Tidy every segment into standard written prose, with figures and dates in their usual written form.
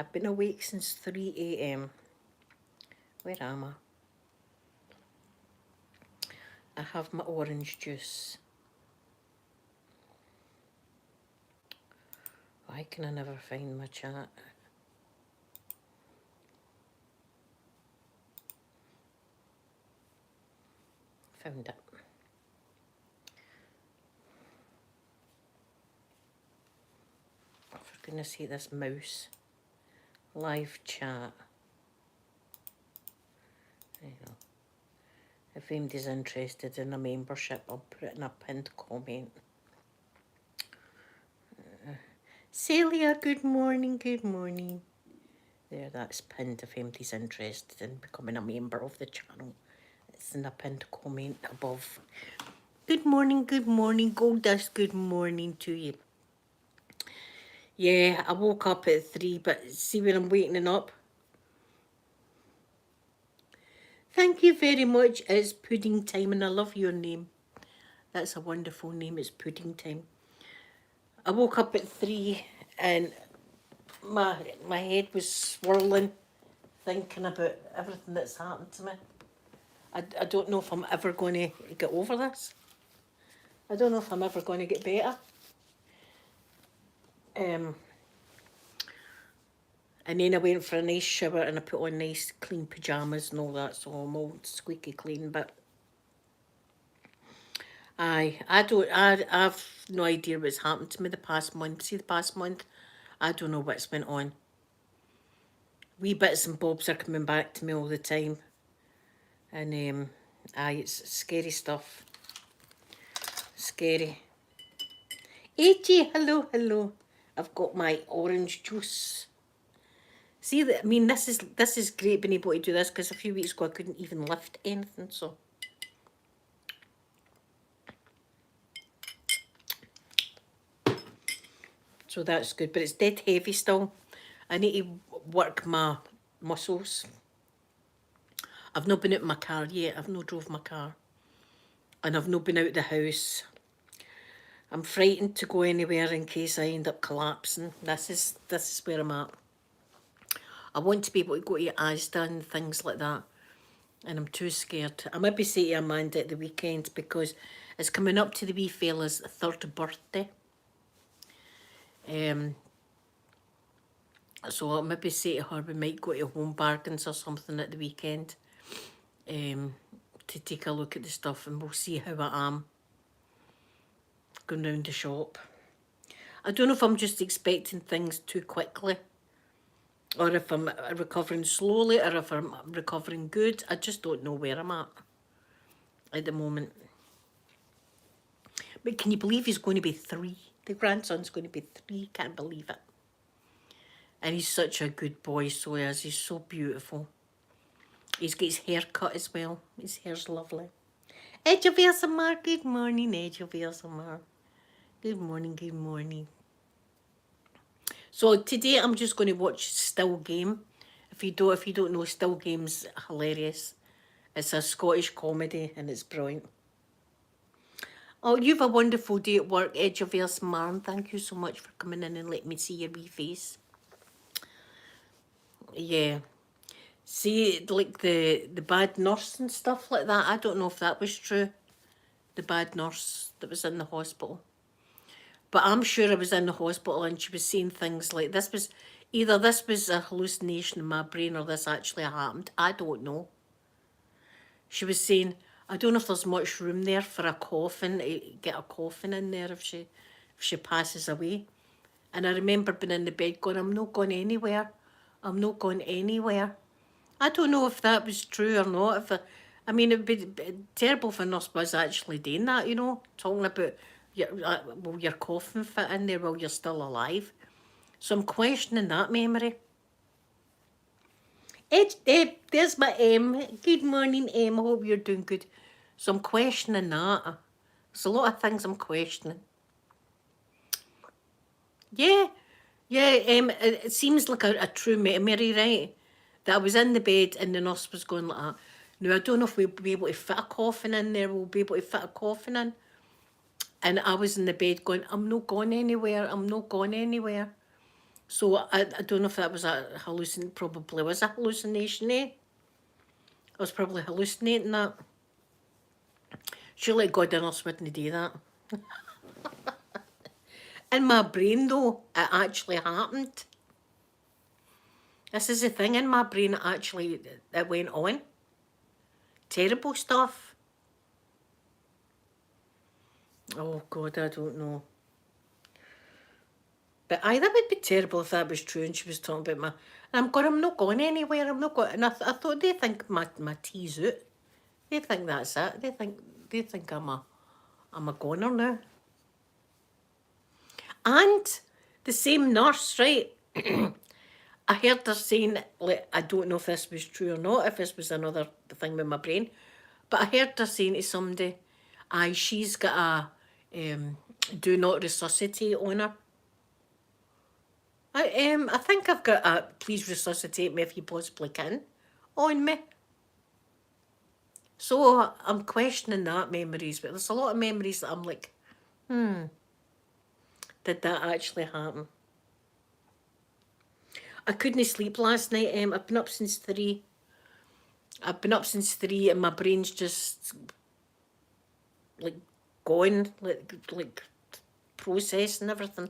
I've been awake since 3 a.m. Where am I? I have my orange juice. Why can I never find my chat? Found it. For goodness sake, this mouse. Live chat. There you go. If anybody's interested in a membership, I'll put it in a pinned comment. Celia, good morning, good morning. There, that's pinned if anybody's interested in becoming a member of the channel. It's in a pinned comment above. Good morning, Goldust, good morning to you. Yeah, I woke up at 3, but see where I'm waking up? Thank you very much. It's pudding time and I love your name. That's a wonderful name, it's pudding time. I woke up at 3 and my head was swirling, thinking about everything that's happened to me. I don't know if I'm ever going to get over this. I don't know if I'm ever going to get better. And then I went for a nice shower and I put on nice clean pyjamas and all that, so I'm all squeaky clean. But I've no idea what's happened to me the past month. See, the past month, I don't know what's went on. Wee bits and bobs are coming back to me all the time. And it's scary stuff. Scary. AJ, hello. I've got my orange juice. See, I mean, this is great being able to do this, because a few weeks ago I couldn't even lift anything, so. So that's good, but it's dead heavy still. I need to work my muscles. I've not been out in my car yet. I've not drove my car. And I've not been out the house. I'm frightened to go anywhere in case I end up collapsing. This is where I'm at. I want to be able to go to Asda and things like that. And I'm too scared. I maybe say to Amanda at the weekend, because it's coming up to the wee fella's 3rd birthday. So I'll maybe say to her we might go to Home Bargains or something at the weekend to take a look at the stuff, and we'll see how I am going round the shop. I don't know if I'm just expecting things too quickly, or if I'm recovering slowly, or if I'm recovering good. I just don't know where I'm at the moment. But can you believe he's going to be 3? The grandson's going to be 3. Can't believe it. And he's such a good boy, so he is. He's so beautiful. He's got his hair cut as well. His hair's lovely. Edge of ASMR. Good morning, Edge of ASMR. Good morning. So today I'm just going to watch Still Game. If you don't know, Still Game's hilarious. It's a Scottish comedy and it's brilliant. Oh, you have a wonderful day at work, Edge of ASMR, and thank you so much for coming in and letting me see your wee face. Yeah. See, like the bad nurse and stuff like that, I don't know if that was true. The bad nurse that was in the hospital. But I'm sure I was in the hospital and she was saying things like either this was a hallucination in my brain or this actually happened. I don't know. She was saying, I don't know if there's much room there for a coffin, to get a coffin in there if she passes away. And I remember being in the bed going, I'm not going anywhere. I'm not going anywhere. I don't know if that was true or not. I mean, it'd be terrible if a nurse was actually doing that, you know, talking about, will your coffin fit in there while you're still alive? So I'm questioning that memory. There's my M. Good morning, M. I hope you're doing good. So I'm questioning that. There's a lot of things I'm questioning. Yeah, it seems like a true memory, right? That I was in the bed and the nurse was going like that. Now, I don't know if we'll be able to fit a coffin in there. We'll be able to fit a coffin in. And I was in the bed going, I'm not going anywhere. I'm not going anywhere. So I don't know if that was a probably was a hallucination, eh? I was probably hallucinating that. Surely God in us wouldn't do that. In my brain, though, it actually happened. This is the thing, in my brain, it went on. Terrible stuff. Oh, God, I don't know. But aye, that would be terrible if that was true and she was talking about my... And I'm not going anywhere, I'm not going... And I thought they think my tea's out. They think that's it. They think I'm a goner now. And the same nurse, right? I heard her saying, like, I don't know if this was true or not, if this was another thing with my brain, but I heard her saying to somebody, aye, she's got a do not resuscitate on her. I think I've got a please resuscitate me if you possibly can on me. So I'm questioning that memories, but there's a lot of memories that I'm like, did that actually happen? I couldn't sleep last night. I've been up since 3. And my brain's just like going, like processing everything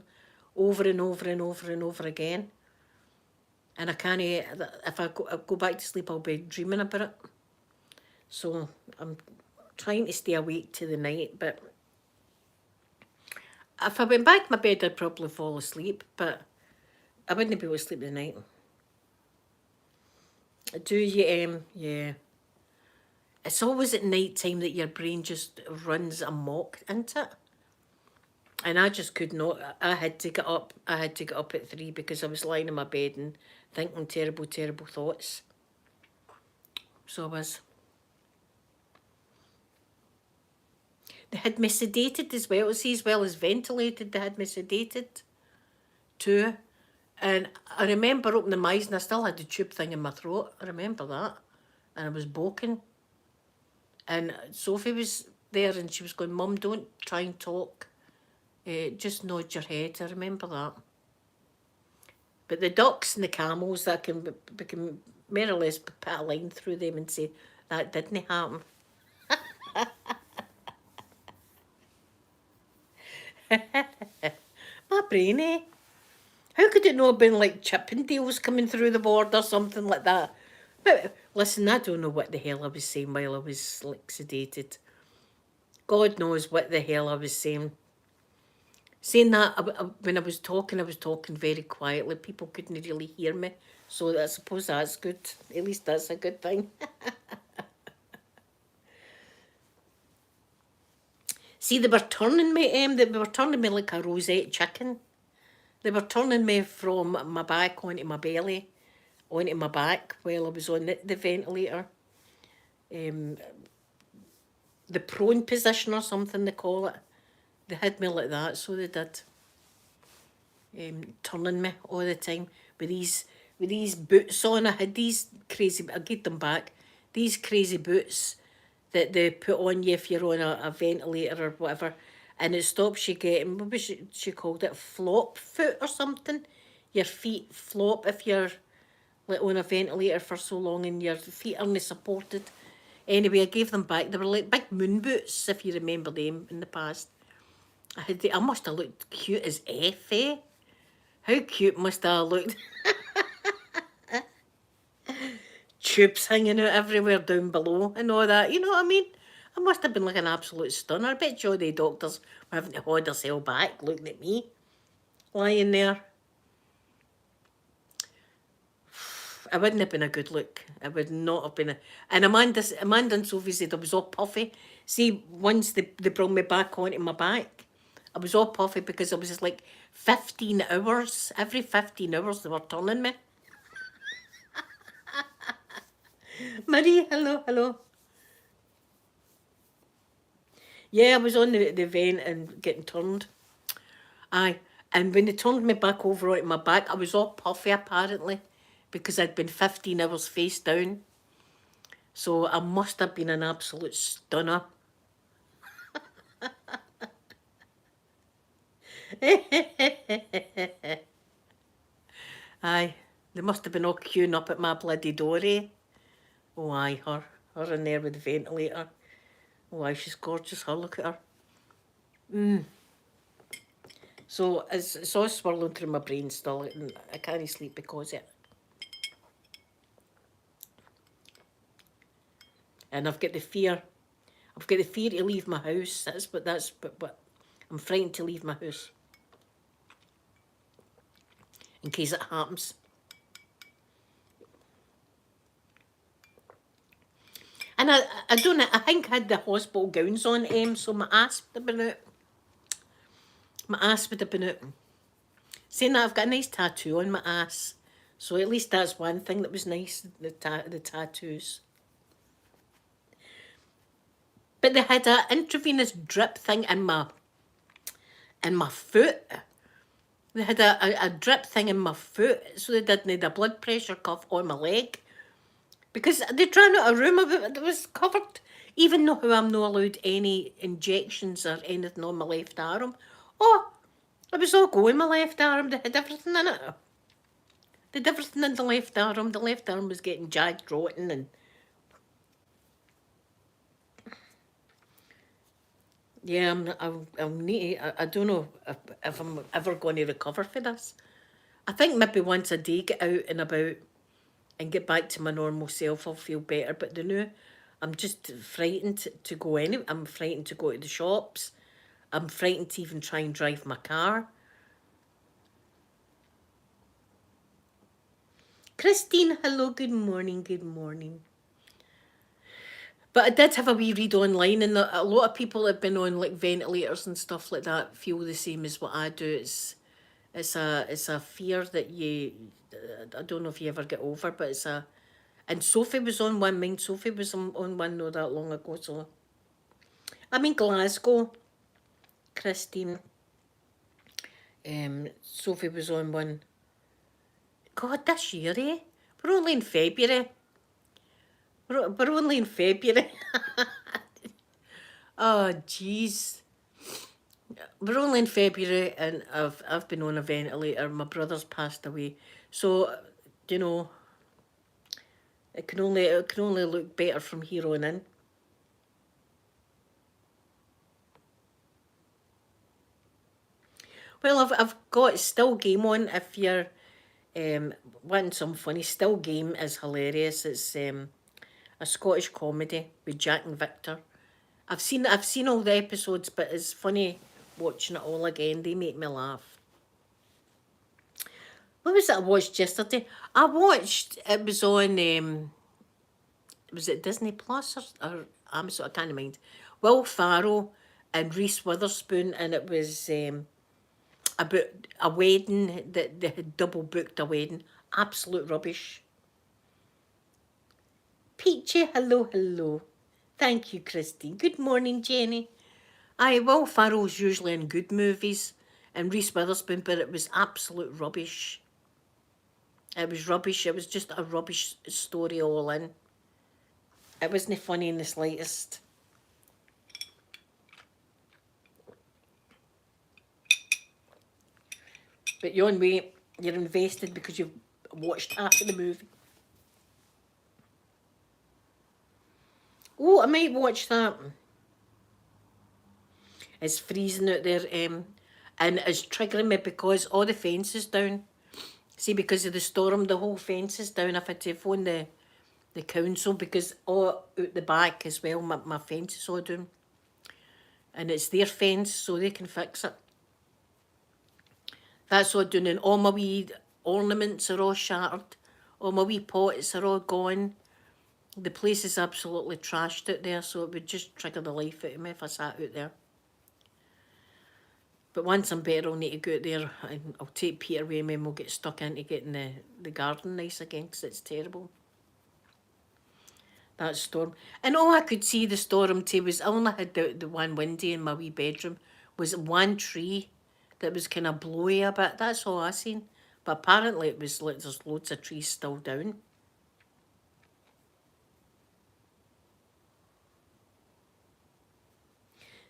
over and over and over and over again. And I can't, if I go back to sleep, I'll be dreaming about it. So I'm trying to stay awake to the night, but if I went back to my bed, I'd probably fall asleep, but I wouldn't be able to sleep the night. Do you, yeah. It's always at night time that your brain just runs amok into it. And I just could not, I had to get up. I had to get up at 3 because I was lying in my bed and thinking terrible, terrible thoughts. So I was. They had me sedated as well. See, as well as ventilated, they had me sedated too. And I remember opening my eyes and I still had the tube thing in my throat. I remember that. And I was boking. And Sophie was there and she was going, Mum, don't try and talk. Just nod your head. I remember that. But the ducks and the camels, that can more or less put a line through them and say, that didn't happen. My brain, eh? How could it not have been like Chippendales coming through the board or something like that? But listen, I don't know what the hell I was saying while I was like sedated. God knows what the hell I was saying. Saying that, when I was talking very quietly. People couldn't really hear me. So I suppose that's good. At least that's a good thing. See, they were turning me like a rosette chicken. They were turning me from my back onto my belly, onto my back while I was on the ventilator. The prone position or something they call it. They had me like that, so they did. Turning me all the time with these boots on. I had these crazy, I gave them back, these crazy boots that they put on you if you're on a ventilator or whatever, and it stops you getting, what was she called it, flop foot or something? Your feet flop if you're like on a ventilator for so long and your feet aren't supported. Anyway, I gave them back. They were like big moon boots, if you remember them in the past. I must have looked cute as F, eh? How cute must I have looked? Tubes hanging out everywhere down below and all that, you know what I mean? I must have been like an absolute stunner. I bet you all the doctors were having to hold themselves back looking at me, lying there. I wouldn't have been a good look. I would not have been And Amanda and Sophie said I was all puffy. See, once they brought me back onto my back, I was all puffy because I was just like 15 hours. Every 15 hours they were turning me. Marie, hello, hello. Yeah, I was on the vent and getting turned. Aye. And when they turned me back over onto my back, I was all puffy apparently because I'd been 15 hours face down. So I must have been an absolute stunner. must have been all queuing up at my bloody door, eh? Oh, aye, her in there with the ventilator. Oh, aye, she's gorgeous, her, look at her. So it's all swirling through my brain still, and I can't sleep because of it. And I've got the fear. I've got the fear to leave my house. But I'm frightened to leave my house in case it happens. And I don't know, I think I had the hospital gowns on, so my ass would have been out. My ass would have been out. Saying that, I've got a nice tattoo on my ass. So at least that's one thing that was nice, the tattoos. But they had an intravenous drip thing in my foot. They had a drip thing in my foot, so they didn't need a blood pressure cuff on my leg. Because they ran out of room, it was covered. Even though I'm not allowed any injections or anything on my left arm. Oh, it was all going, my left arm. They had everything in it. They had everything in the left arm. The left arm was getting jagged rotten and... Yeah, I'll need to, I don't know if I'm ever going to recover for this. I think maybe once a day get out and about and get back to my normal self, I'll feel better. But the new, I'm just frightened to go anywhere. I'm frightened to go to the shops. I'm frightened to even try and drive my car. Christine, hello, good morning, good morning. But I did have a wee read online, and a lot of people that have been on like ventilators and stuff like that feel the same as what I do. It's a fear that I don't know if you ever get over, but it's a... And Sophie was on one, mine Sophie was on one not that long ago, so... I'm in Glasgow, Christine. Sophie was on one... God, this year, eh? We're only in February. We're only in February. Oh, jeez. We're only in February, and I've been on a ventilator. My brother's passed away, so you know, it can only look better from here on in. Well, I've got Still Game on. If you're wanting some funny, Still Game is hilarious. It's a Scottish comedy with Jack and Victor. I've seen all the episodes, but it's funny watching it all again. They make me laugh. What was it I watched yesterday? It was on, was it Disney Plus or Amazon? I can't mind. Will Ferrell and Reese Witherspoon, and it was about a wedding that they had double booked a wedding. Absolute rubbish. Peachy, hello, hello. Thank you, Christine. Good morning, Jenny. Aye, Will Ferrell's usually in good movies, and Reese Witherspoon, but it was absolute rubbish. It was rubbish. It was just a rubbish story all in. It wasn't funny in the slightest. But you're on way, you're invested because you've watched half of the movie. Oh, I might watch that. It's freezing out there, and it's triggering me because all the fence is down. See, because of the storm, the whole fence is down. I've had to phone the council because all out the back as well, my fence is all down. And it's their fence, so they can fix it. That's all done, and all my wee ornaments are all shattered. All my wee pots are all gone. The place is absolutely trashed out there, so it would just trigger the life out of me if I sat out there. But once I'm better, I'll need to go out there and I'll take Peter with me and we'll get stuck into getting the garden nice again, because it's terrible. That storm. And all I could see the storm too was I only had the one window in my wee bedroom, was one tree that was kind of blowy a bit. That's all I seen. But apparently it was like there's loads of trees still down.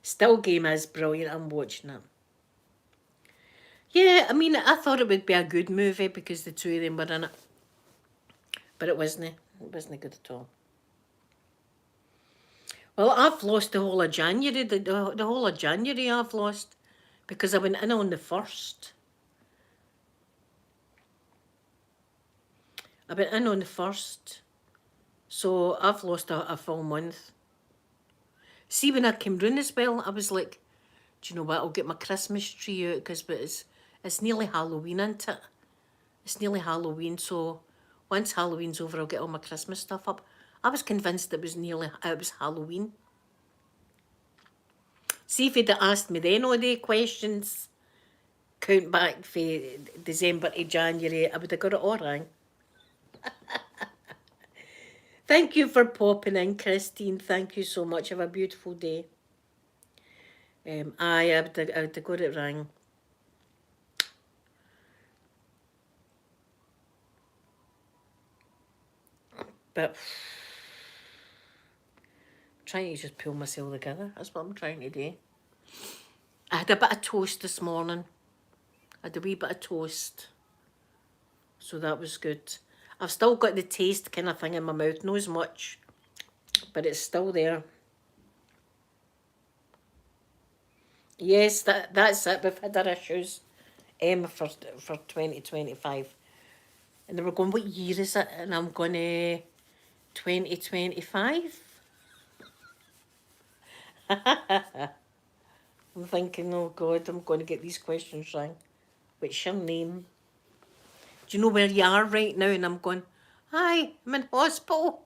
Still Game is brilliant. I'm watching it. Yeah, I mean, I thought it would be a good movie because the two of them were in it. But it wasn't. It wasn't good at all. Well, I've lost the whole of January. The whole of January I've lost because I went in on the 1st. I went in on the 1st. So I've lost a full month. See, when I came round as well, I was like, do you know what? I'll get my Christmas tree out because it's nearly Halloween, isn't it? It's nearly Halloween, so once Halloween's over, I'll get all my Christmas stuff up. I was convinced it was Halloween. See, if you'd asked me then all the questions, count back from December to January, I would have got it all right. Thank you for popping in, Christine. Thank you so much. Have a beautiful day. I would have got it right. But I'm trying to just pull myself together. That's what I'm trying to do. I had a bit of toast this morning. I had a wee bit of toast. So that was good. I've still got the taste kind of thing in my mouth. Not as much, but it's still there. Yes, that's it. We've had our issues for 2025. And they were going, what year is it? And I'm going, 2025. I'm thinking, oh God, I'm going to get these questions wrong. What's your name? Do you know where you are right now? And I'm going, hi, I'm in hospital.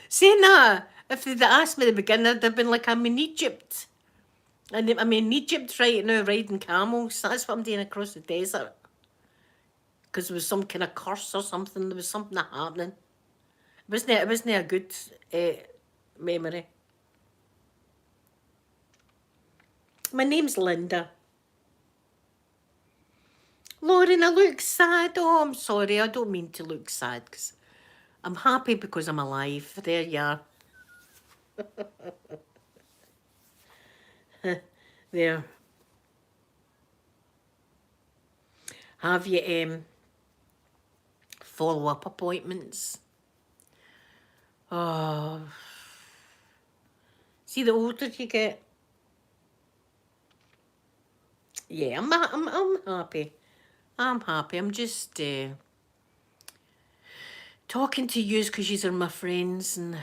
Saying that, if they'd asked me at the beginning, they'd been like, I'm in Egypt. And I'm in Egypt right now riding camels. That's what I'm doing across the desert. Because there was some kind of curse or something. There was something happening. It wasn't a good memory. My name's Linda. Lauren, I look sad. Oh, I'm sorry. I don't mean to look sad because I'm happy because I'm alive. There you are. There. Have you follow-up appointments? Oh. See, the older you get. Yeah, I'm happy. I'm happy. I'm just talking to you because you are my friends and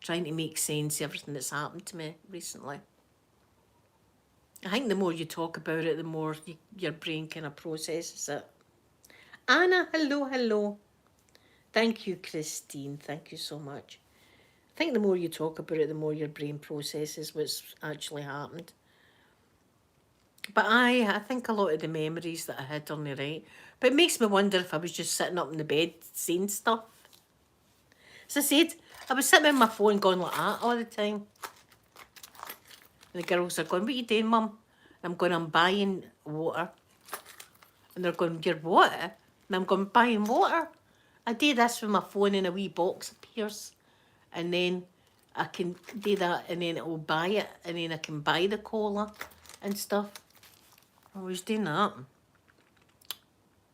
trying to make sense of everything that's happened to me recently. I think the more you talk about it, the more your brain kind of processes it. Anna, hello. Thank you, Christine. Thank you so much. I think the more you talk about it, the more your brain processes what's actually happened. But I think a lot of the memories that I had on the right. But it makes me wonder if I was just sitting up in the bed saying stuff. As I said, I was sitting with my phone going like that all the time. And the girls are going, what are you doing, Mum? And I'm going, I'm buying water. And they're going, you're what? And I'm going, buying water. I do this with my phone and a wee box appears. And then I can do that and then it will buy it. And then I can buy the cola and stuff. I was doing that.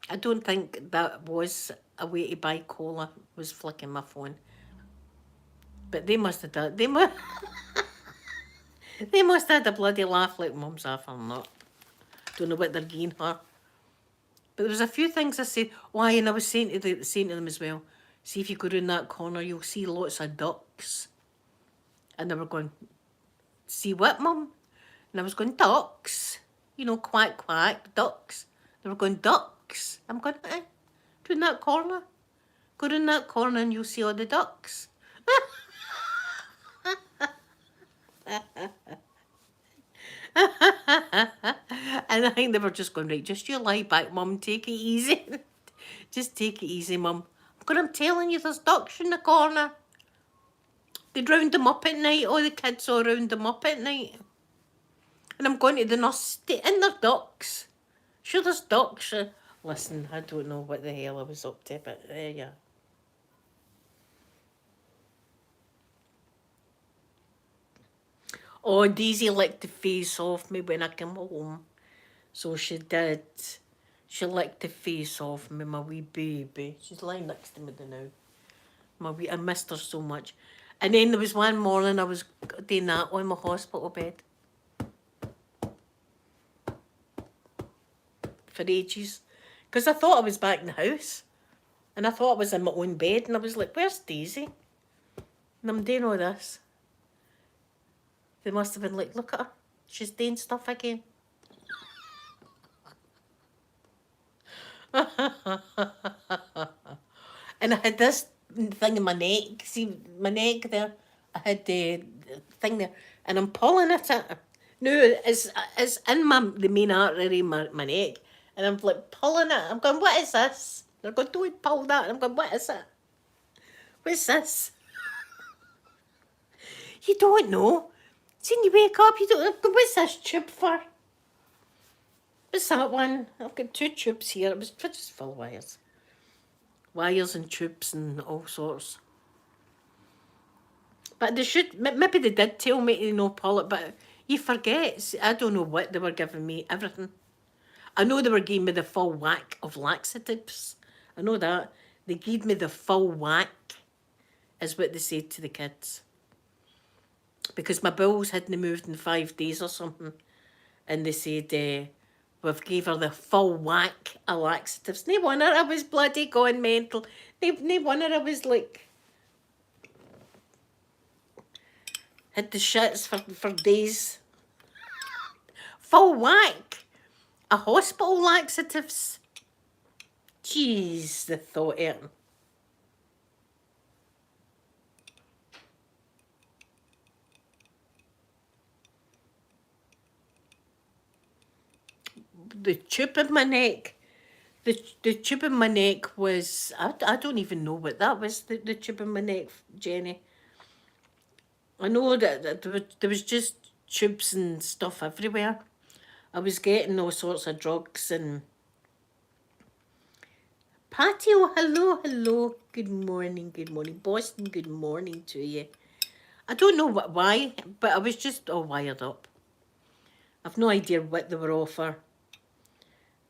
I don't think that was a way to buy cola, was flicking my phone. But they must have done, they must have had a bloody laugh like Mum's off or not. Don't know what they're getting her. But there was a few things I said, why, and I was saying to them as well, see if you go around that corner, you'll see lots of ducks. And they were going, see what, Mum? And I was going, ducks. You know, quack, quack, ducks. They were going, ducks. I'm going, eh, go in that corner. Go in that corner and you'll see all the ducks. And I think they were just going, right, just you lie back, Mum, take it easy. Just take it easy, Mum. I'm telling you, there's ducks in the corner. They'd round them up at night, all the kids all round them up at night. And I'm going to the nurse, stay in their ducks. Sure, there's ducks. Listen, I don't know what the hell I was up to, but there you are. Oh, Daisy liked to face off me when I came home. So she did. She licked the face off me, my wee baby. She's lying next to me now. I missed her so much. And then there was one morning I was doing that on my hospital bed for ages. Because I thought I was back in the house. And I thought I was in my own bed. And I was like, where's Daisy? And I'm doing all this. They must have been like, look at her. She's doing stuff again. And I had this thing in my neck. See, my neck there. I had the thing there. And I'm pulling at it. No, it's in the main artery, my neck. And I'm like pulling it. I'm going, what is this? They're going, don't pull that. And I'm going, what is it? What's this? You don't know. See, when you wake up, you don't know. What's this tube for? What's that one? I've got 2 tubes here. It was just full of wires. Wires and tubes and all sorts. But they should, maybe they did tell me to no pull it, but you forget. I don't know what they were giving me, everything. I know they were giving me the full whack of laxatives. I know that. They gave me the full whack, is what they said to the kids. Because my bowels hadn't moved in 5 days or something. And they said, we've gave her the full whack of laxatives. No wonder I was bloody gone mental. No wonder I was like, had the shits for days. Full whack. A hospital laxatives. Jeez, the thought of it. The tube in my neck. The tube in my neck was, I don't even know what that was, the tube in my neck, Jenny. I know that there was just tubes and stuff everywhere. I was getting all sorts of drugs and... Patio, hello. Good morning. Boston, good morning to you. I don't know why, but I was just all wired up. I've no idea what they were offer.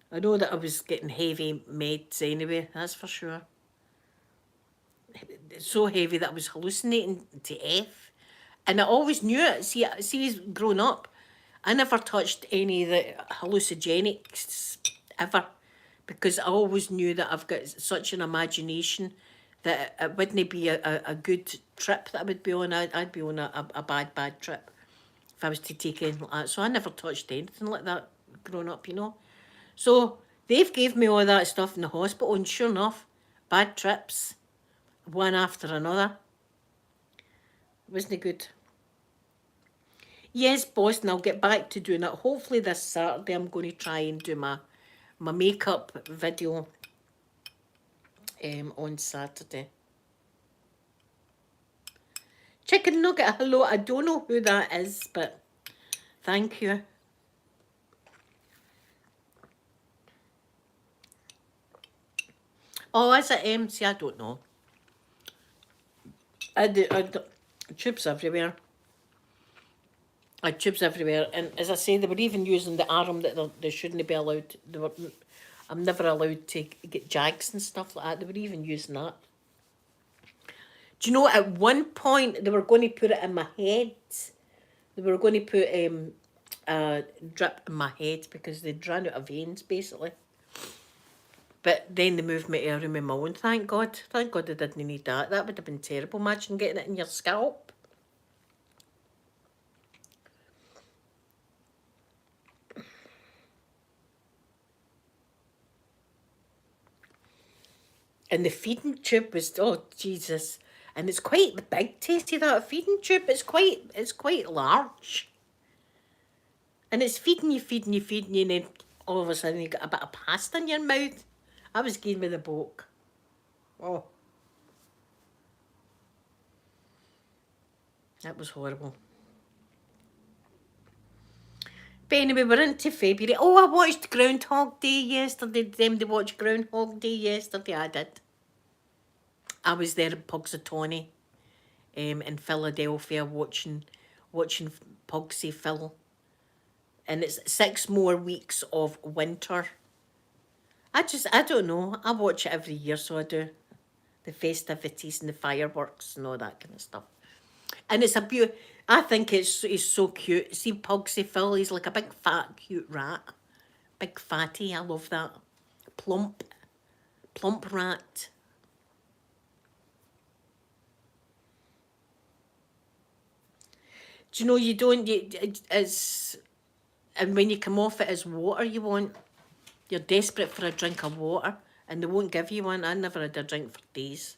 I know that I was getting heavy meds anyway, that's for sure. So heavy that I was hallucinating to F. And I always knew it. See, growing up, I never touched any of the hallucinogenics ever. Because I always knew that I've got such an imagination that it wouldn't be a good trip that I would be on. I'd be on a bad trip if I was to take anything like that. So I never touched anything like that growing up, you know. So they've gave me all that stuff in the hospital, and sure enough, bad trips, one after another. Wasn't good. Yes, Boston, I'll get back to doing it. Hopefully this Saturday I'm going to try and do my makeup video on Saturday. Chicken Nugget, hello. I don't know who that is, but thank you. Oh, is it MC? I don't know. I do tubes everywhere. I had tubes everywhere, and as I say, they were even using the arm that they shouldn't be allowed. I'm never allowed to get jags and stuff like that. They were even using that. Do you know, at one point, they were going to put it in my head. They were going to put a drip in my head because they'd run out of veins, basically. But then they moved me to a room of my own, thank God. Thank God they didn't need that. That would have been terrible. Imagine getting it in your scalp. And the feeding tube was, oh Jesus, and it's quite big. Tasty, that feeding tube. It's quite large, and it's feeding you, and then all of a sudden you got a bit of pasta in your mouth. I was giving me the book. Oh, that was horrible. But anyway, we're into February. Oh, I watched Groundhog Day yesterday. They watched Groundhog Day yesterday. I did. I was there in Pugsatawny, in Philadelphia, watching Pugsy Phil. And it's 6 more weeks of winter. I don't know. I watch it every year, so I do. The festivities and the fireworks and all that kind of stuff. And it's a I think it's so cute. See Pugsy Phil, he's like a big fat cute rat. Big fatty, I love that. Plump, plump rat. Do you know you don't, it's, and when you come off it as water you want, you're desperate for a drink of water and they won't give you one. I never had a drink for days.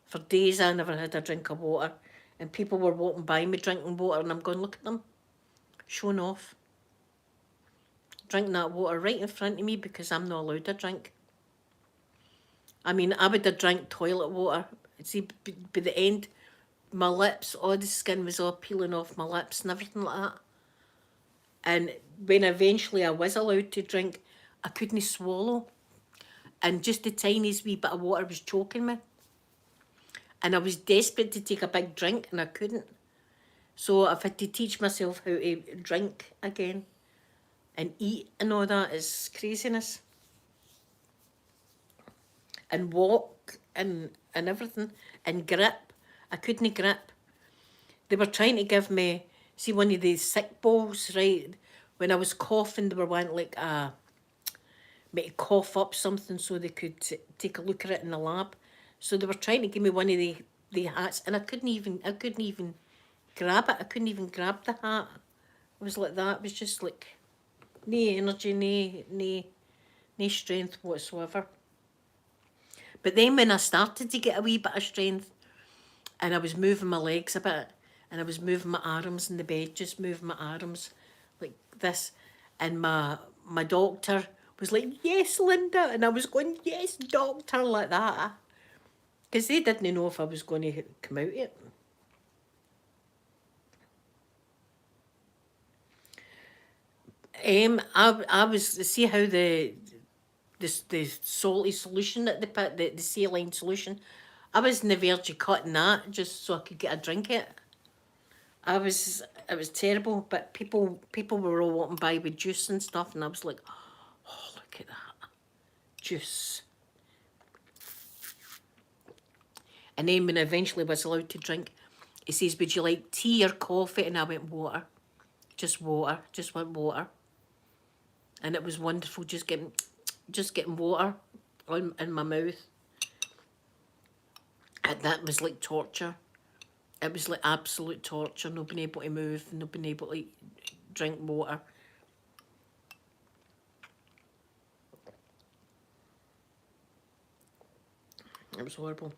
For days I never had a drink of water. And people were walking by me drinking water and I'm going, look at them, showing off. Drinking that water right in front of me because I'm not allowed to drink. I mean, I would have drank toilet water. See, by the end, my lips, all the skin was all peeling off my lips and everything like that. And when eventually I was allowed to drink, I couldn't swallow. And just the tiniest wee bit of water was choking me. And I was desperate to take a big drink and I couldn't. So I've had to teach myself how to drink again and eat and all that. Is craziness. And walk and everything and grip. I couldn't grip. They were trying to give me, see, one of these sick balls, right? When I was coughing, they were wanting like me to cough up something so they could take a look at it in the lab. So they were trying to give me one of the hats, and I couldn't even grab it. I couldn't even grab the hat. It was like that. It was just like no energy, no strength whatsoever. But then when I started to get a wee bit of strength, and I was moving my legs a bit, and I was moving my arms in the bed, just moving my arms like this, and my doctor was like, yes, Linda, and I was going, yes, doctor, like that, because they didn't know if I was going to come out it. I was, see how the salty solution that they put, the saline solution, I was in the verge of cutting that just so I could get a drink it. It was terrible, but people were all walking by with juice and stuff, and I was like, oh, look at that, juice. And then when I eventually was allowed to drink, he says, would you like tea or coffee? And I went, water, just want water. And it was wonderful, just getting water in my mouth. And that was like torture. It was like absolute torture, not being able to move, not being able to drink water. It was horrible.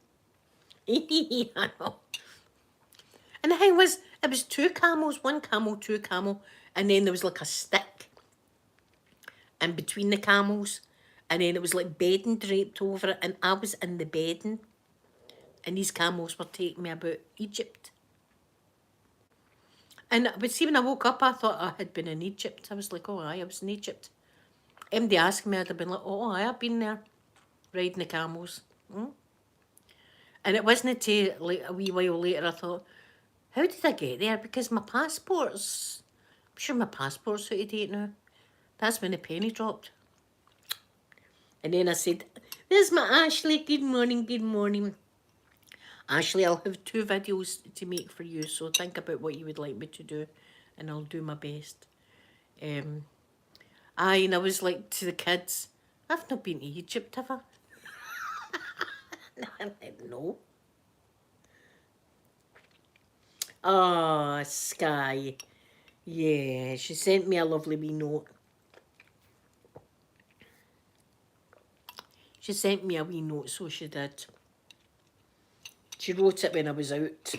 I know. And the thing was, it was two camels, one camel, two camel, and then there was like a stick in between the camels, and then it was like bedding draped over it, and I was in the bedding, and these camels were taking me about Egypt. But see, when I woke up, I thought I had been in Egypt. I was like, oh, aye, I was in Egypt. MD asked me, I'd have been like, oh, aye, I've been there, riding the camels. And it wasn't until like a wee while later I thought, how did I get there? Because I'm sure my passport's out of date now. That's when the penny dropped. And then I said, there's my Ashley, good morning, good morning. Ashley, I'll have 2 videos to make for you, so think about what you would like me to do, and I'll do my best. And I was like to the kids, I've not been to Egypt, have I? No. Oh, Sky. Yeah, she sent me a lovely wee note. She sent me a wee note, so she did. She wrote it when I was out.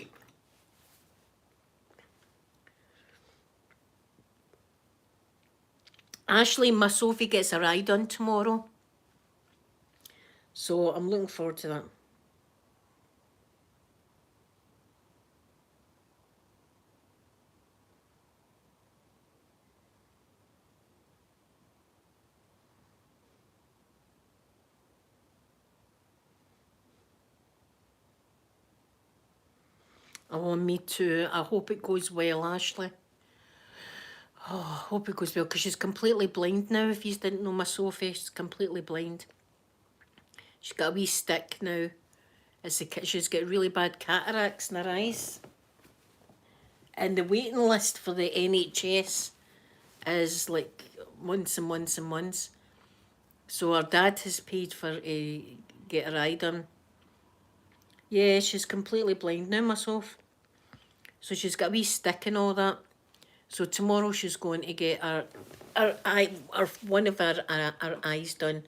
Ashley, my Sophie gets a ride on tomorrow. So I'm looking forward to that. Oh, me too. I hope it goes well, Ashley. Oh, I hope it goes well, because she's completely blind now. If you didn't know my Sophie, she's completely blind. She's got a wee stick now. She's got really bad cataracts in her eyes. And the waiting list for the NHS is like months and months and months. So her dad has paid for get her eye done. Yeah, she's completely blind now, myself. So she's got a wee stick and all that. So tomorrow she's going to get her one of her eyes done.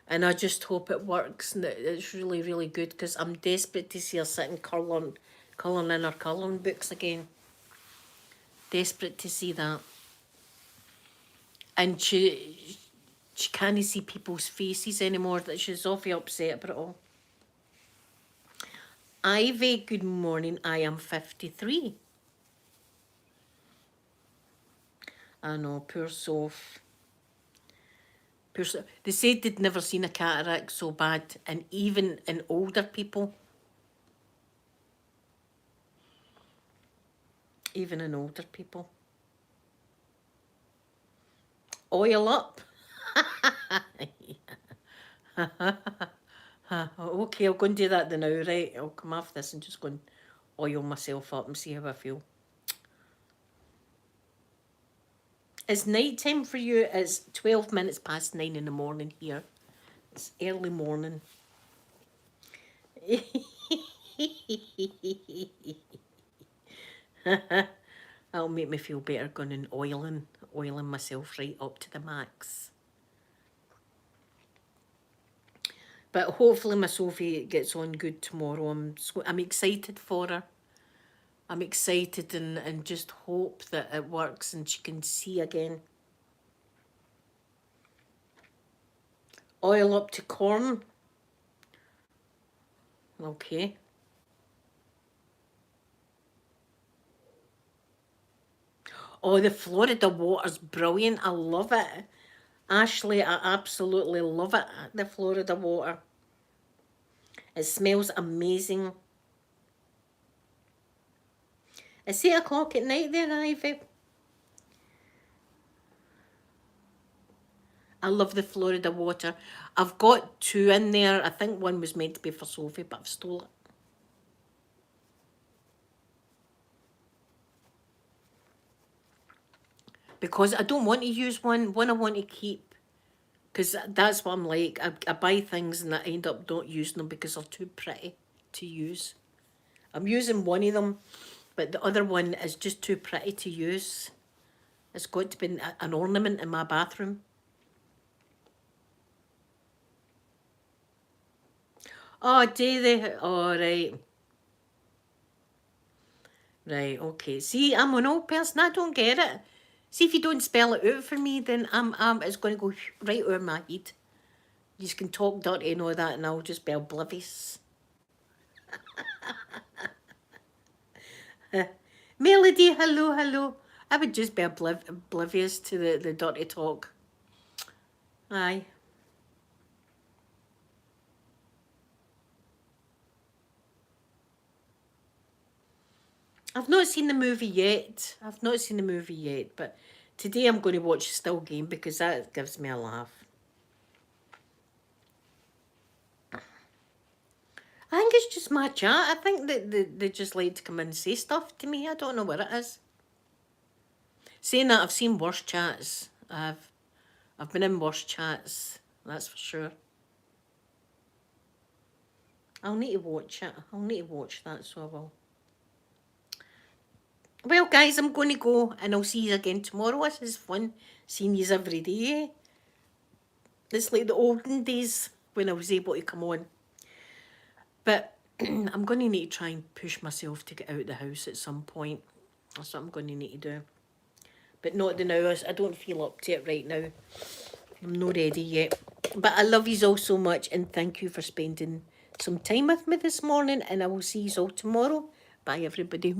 And I just hope it works and that it's really, really good, because I'm desperate to see her sitting colouring in her colouring books again. Desperate to see that. And she can't see people's faces anymore, that she's awfully upset about it all. Ivy, good morning. I am 53. I know, poor Soph. They said they'd never seen a cataract so bad, and even in older people. Even in older people. Oil up. Okay, I'll go and do that then now, right? I'll come off this and just go and oil myself up and see how I feel. It's night time for you. It's 12 minutes past 9 in the morning here. It's early morning. That'll make me feel better going and oiling myself right up to the max. But hopefully my Sophie gets on good tomorrow. I'm excited for her. I'm excited and just hope that it works and she can see again. Oil up to corn. Okay. Oh, the Florida water's brilliant. I love it. Ashley, I absolutely love it, the Florida water. It smells amazing. It's 8 o'clock at night there, Ivy. I love the Florida water. I've got 2 in there. I think one was meant to be for Sophie, but I've stole it. Because I don't want to use one I want to keep. Because that's what I'm like. I buy things and I end up not using them because they're too pretty to use. I'm using one of them, but the other one is just too pretty to use. It's got to be an ornament in my bathroom. Oh, do they? Oh, right. Right, okay. See, I'm an old person. I don't get it. See, if you don't spell it out for me, then it's going to go right over my head. You can talk dirty and all that, and I'll just be oblivious. Melody, hello, hello. I would just be oblivious to the dirty talk. Aye. I've not seen the movie yet. But today I'm going to watch Still Game because that gives me a laugh. I think it's just my chat. I think that they just like to come in and say stuff to me. I don't know what it is. Saying that, I've seen worse chats. I've been in worse chats, that's for sure. I'll need to watch it. I'll need to watch that, so I will. Well, guys, I'm going to go, and I'll see you again tomorrow. This is fun, seeing you every day. It's like the olden days when I was able to come on. But I'm going to need to try and push myself to get out of the house at some point. That's what I'm going to need to do. But not the now. I don't feel up to it right now. I'm not ready yet. But I love you all so much, and thank you for spending some time with me this morning, and I will see you all tomorrow. Bye, everybody.